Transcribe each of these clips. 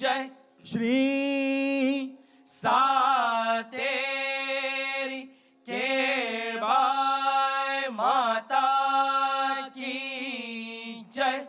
जय श्री सातेरी केळबाई माता की जय।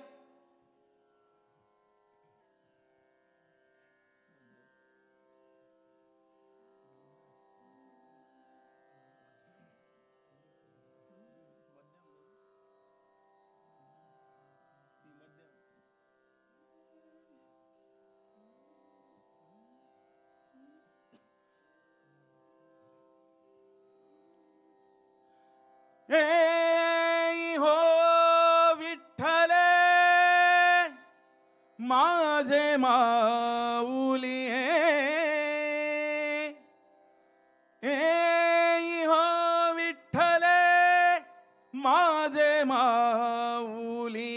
ए हो विठ्ठले माझे माऊली ए हो विठ्ठले माझे माऊली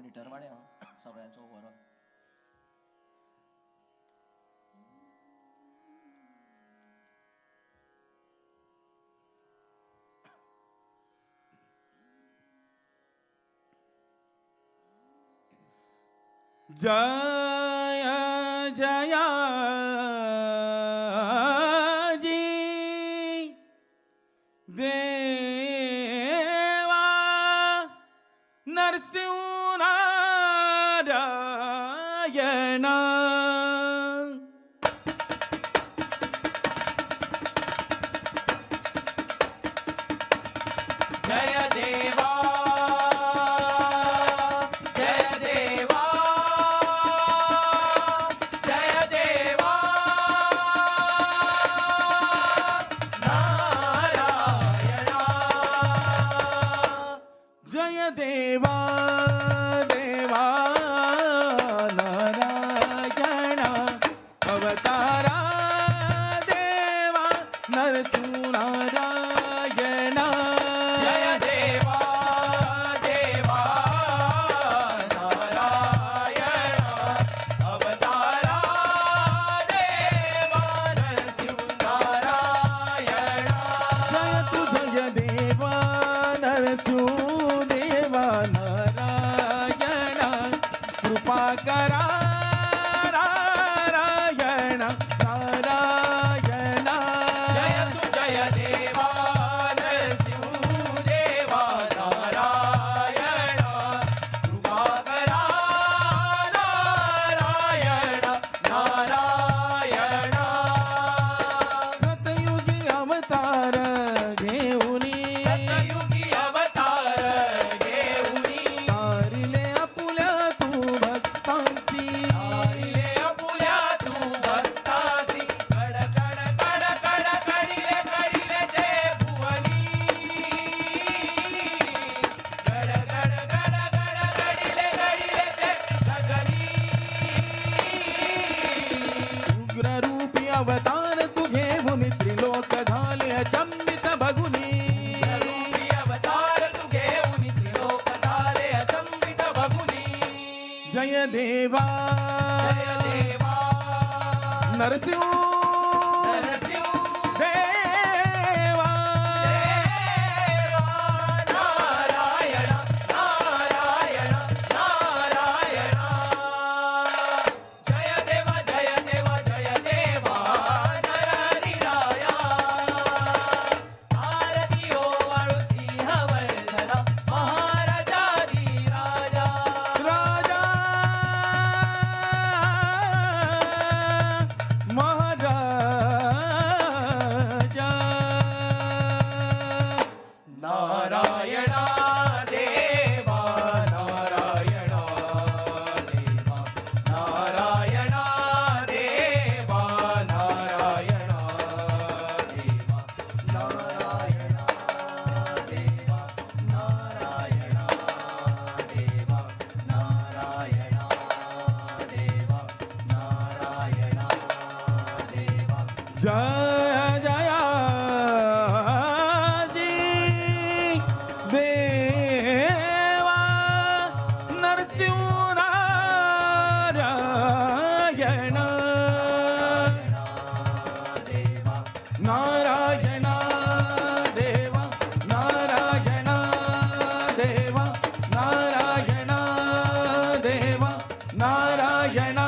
मॉनिटर वाड्या सगळ्यांचो ओवरऑल. जय जया जी देवा नरसिंह नारायण. जय देवा जय देवा जय देवा नारायणा. जय देवा देवा नारायण अवतारा देवा नरसिंह नारायण. जय देवा देवा नारायण अवतारा देवा नरसिंह नारायण. जय तु जय देवा नरसिंह देवा नारायण कृपा करा नारायण नारायण. जय तु जय देवा नरसिंह देवा नारायण कृपा करा नारायण नारायण. सतयुगी अवतार घेऊनी सतयुगी अवतार घेऊनी तारिले आपुल्या तू भक्तांसी. तारिले आपुल्या तू भक्तासी. कड कड कड कड कडिले कडिले ते भुवनी. कड कड कड कड कडिले कडिले ते जगनी. उग्र रूपी अवतार तू घेऊन त्रिलोक झाले अचंबित बघुनी. रूपी अवतार तू घेऊन त्रिलोक झाले अचंबित बघुनी. जय देवा जय देवा नरसिंह नरसिंह देवा. देवा नारायण नारायण नारायण. जय देवा जय देवा जय देवा नरहरिराया. आरती ओवाळू सिंहवर्धन महाराजाधिराजा. राजा महाराजा. नारायणा देवा नारायणा देवा नारायणा देवा नारायणा देवा नारायणा देवा नारायणा देवा नारायणा देवा नारायणा देवा. जय जया जी देवा नरसिंह नारायण नारायण देवा नारायण देवा नारायण देवा नारायण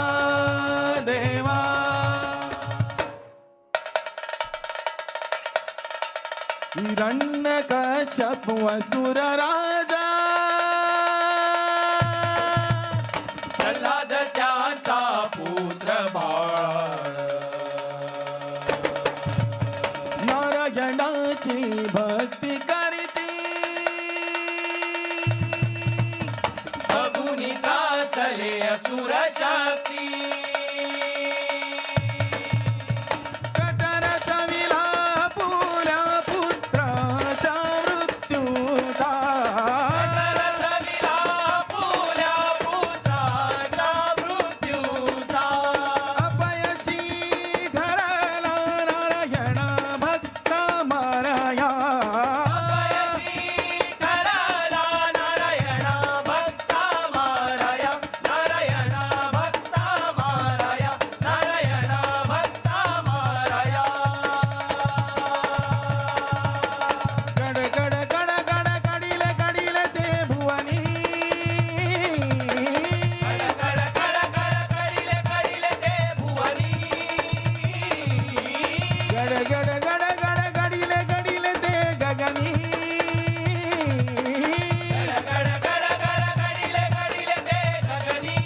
देवा. हिरण्यकश्यप असुर राजा प्रल्हाद त्याचा पुत्र बाळ. नारायणाची भक्ती करीती बघुनी त्रासले असुर शक्ती. कटर चविला पुल्या पुत्राचा मृत्यूचा. रसविला पुल्या पुत्राचा मृत्यूचा. अपयशी ठरला नारायण भक्त मारया. गड गड गड गडिले गडिले ते गगनी गड गड गड गडिले गडिले ते गगनी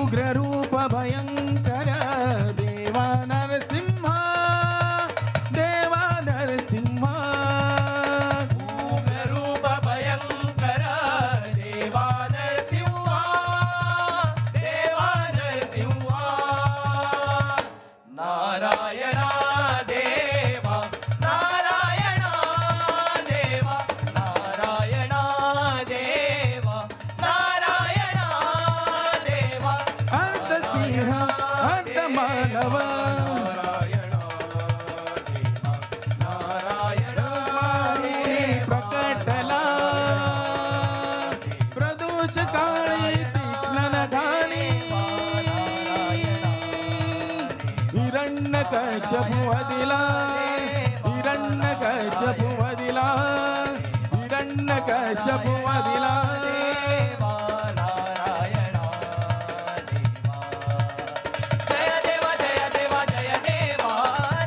उग्र रूप भयंकर देवा नरसिंह देवा नरसिंह उग्र रूप भयंकर देवा नरसिंह देवा नरसिंह नारायणा देवा नारायणा देवा नारायणा देवा नारायणा देवा अर्ध सिंह अर्ध मानव नारायणा देवा नारायणा प्रकटला प्रदोष काळी तीक्ष्ण नखानी हिरण्यकश्यपु वदिला हिरण्यकश्यपु वदिला हिरण्यकश्यपु वदिला देवा नारायणा देवा जय देवा जय देवा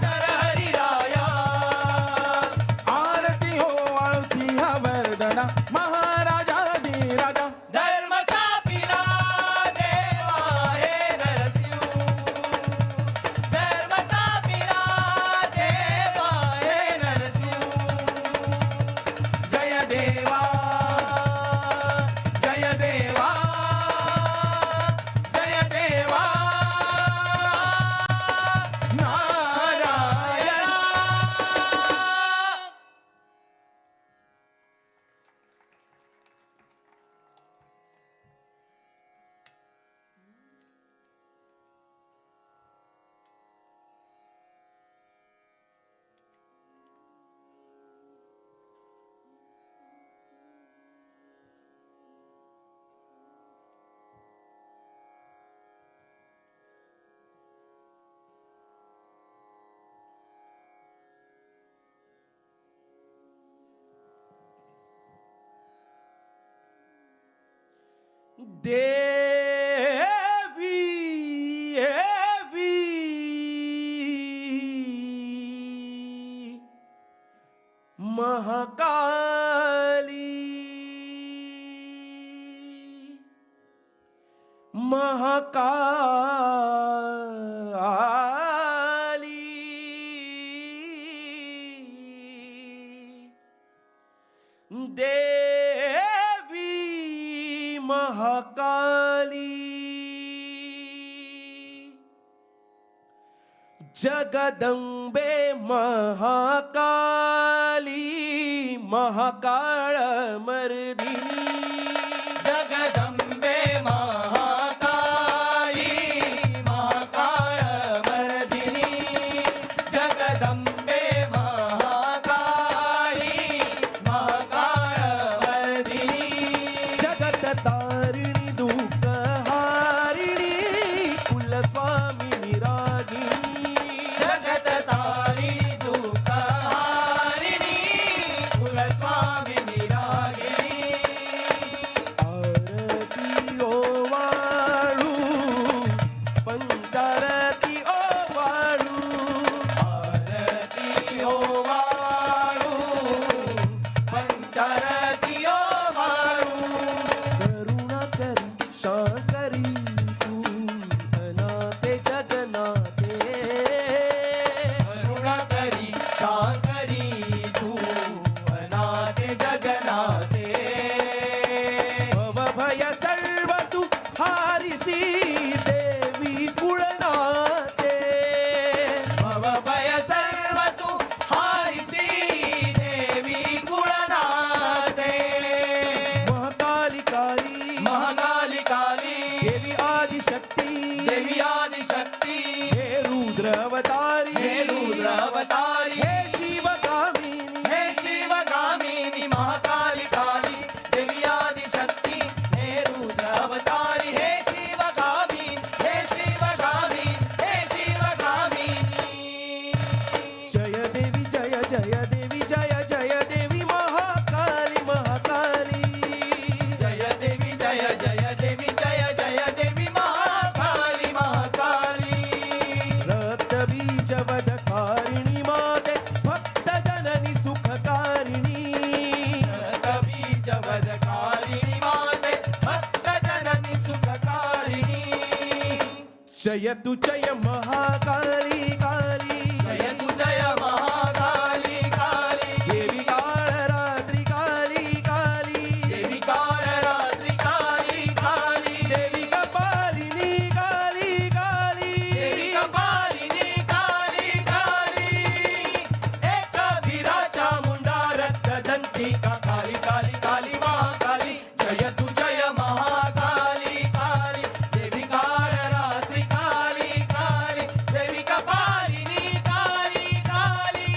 नरहरी राया आरती हो सिंह वर्धना महाराजाधिराजा धर्म स्थापिला देवा हे नरसिंह धर्म स्थापिला देवा हे नरसिंह जय देवा जय देवा जय देवा नारायण देवी महाकाली महाकाली देवी महाकाली जगदंबे महाकाली महाकाळ मर्दिनी जगदंबे महाकाली महाकाळ मर्दिनी जगदंबे महाकाली महाकाळ मर्दिनी जगत तारिणी दुःख हारिणी कुलस्वामिनी रागिनी जगत तारिणी दुःख हारिणी कुलस्वामिनी रागिनी आरती ओवाळू पंचारती ओवाळू आरती जय तु जय महाकाली काली जय तू जय महाकाली काली देवी काळ रात्री काली काली देवी काळ रात्री काली काली देवी कपालिनी काली काली देवी कपालिनी काली काली एक वीराच्या मुंडा रक्त दंतिका काली काली काली महाकाली जय तू जय महाकाली काली देवी काळ रात्री काली काली देवी कपालिनी काली काली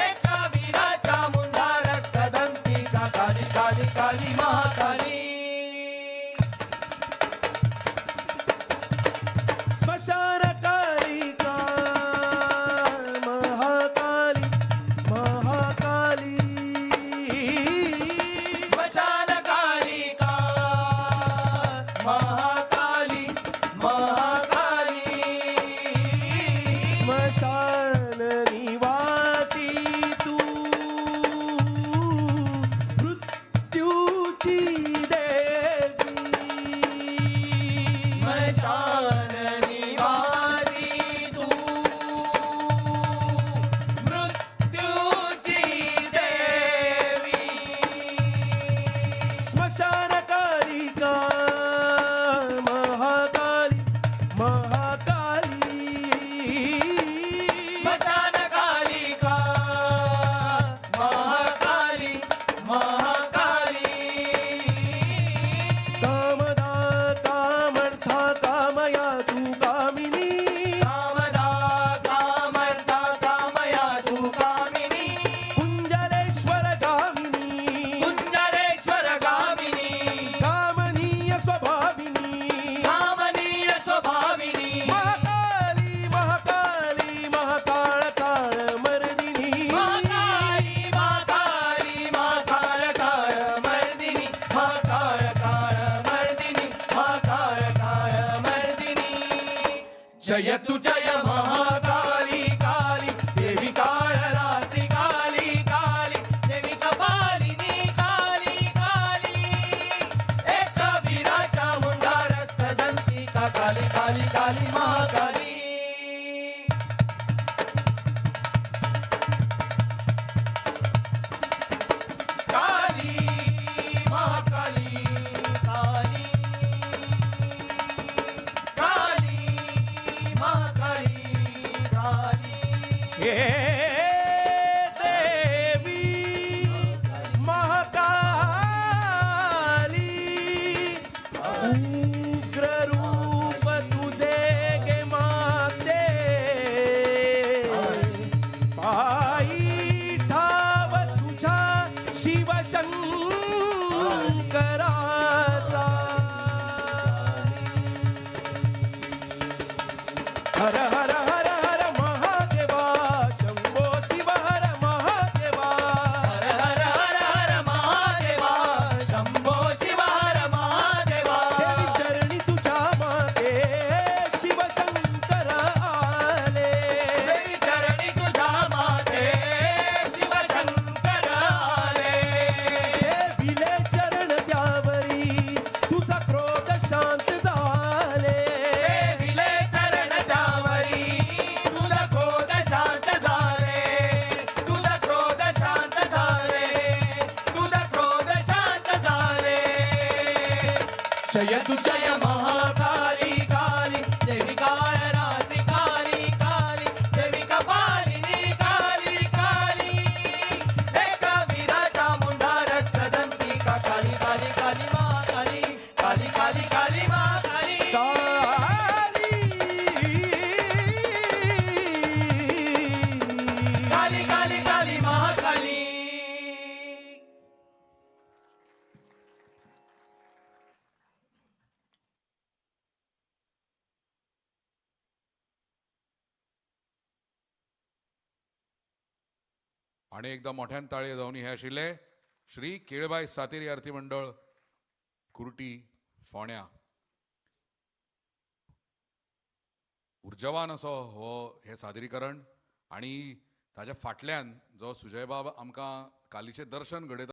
एक वीराच्या मुंडा रक्त दंतिका काली काली काली महाकाली स्मशान कालिका महाकाली महाकाली स्मशान कालिका महाकाली महाकाली स्मशान निवासी तू मृत्यूची देवी स्मशान निवासी तू मृत्यूची देवी स्मशान कालिका महाकाली महाकाली स्मशान कालिका महाकाली महाकाली कामदा कामर्था कामया तू कामिनी कामदा कामर्था कामया तू कामिनी कुंजलेश्वर गामिनी कुंजरेश्वर गामिनी कामनीय स्वभाविनी कामनीय स्वभाविनी महाकाली महाकाली महाकाळ काळ मर्दिनी महाकाली महाकाली महाकाळ काळ मर्दिनी महाकाळ काळ मर्दिनी महाकाळ काळ मर्दिनी जय तू जय महाकाली काली देवी काळ रात्री काली काली देवी कपालिनी काली काली एक वीराच्या मुंडा रक्त दंतिका काली काली काली महाकाली काली महाकाली काली काली महाकाली काली हे देवी महाकाली उग्र रूप तुझे गे माते पायी ठाव तुझ्या शिवशंकराचा हर हर हर हर महादेवा शंभो शिव हर महादेवा हर हर हर हर महादेवा शंभो शिव हर महादेवा देवी चरणी तुझ्या माते शिवशंकर आले देवी चरणी तुझ्या माते शिवशंकर आले देवीले चरण त्यावरी तुझा क्रोध शांत झाले देविले चरण त्यावरी तुझा क्रोध शांत झाले तुझा क्रोध शांत झाले तुझा क्रोध शांत झाले जय तू जय महाकाली काली देवी काळ रात्री काली काली देवी कपालिनी काली काली एक वीराचा मुंडा रक्त दंतिका काली काली काली महाकाली काली काली काली महाकाली काली काली काली महाकाली आणि एकदा मोठ्यान ताळये जाऊन हे आशिल्ले श्री केळबाई सातेरी आरती मंडळ कुर्टी फोण्या उर्जवान असो हो हे सादरीकरण आणि ताच्या फाटल्यान जो सुजय बाब आमकां कालीचें दर्शन घडयता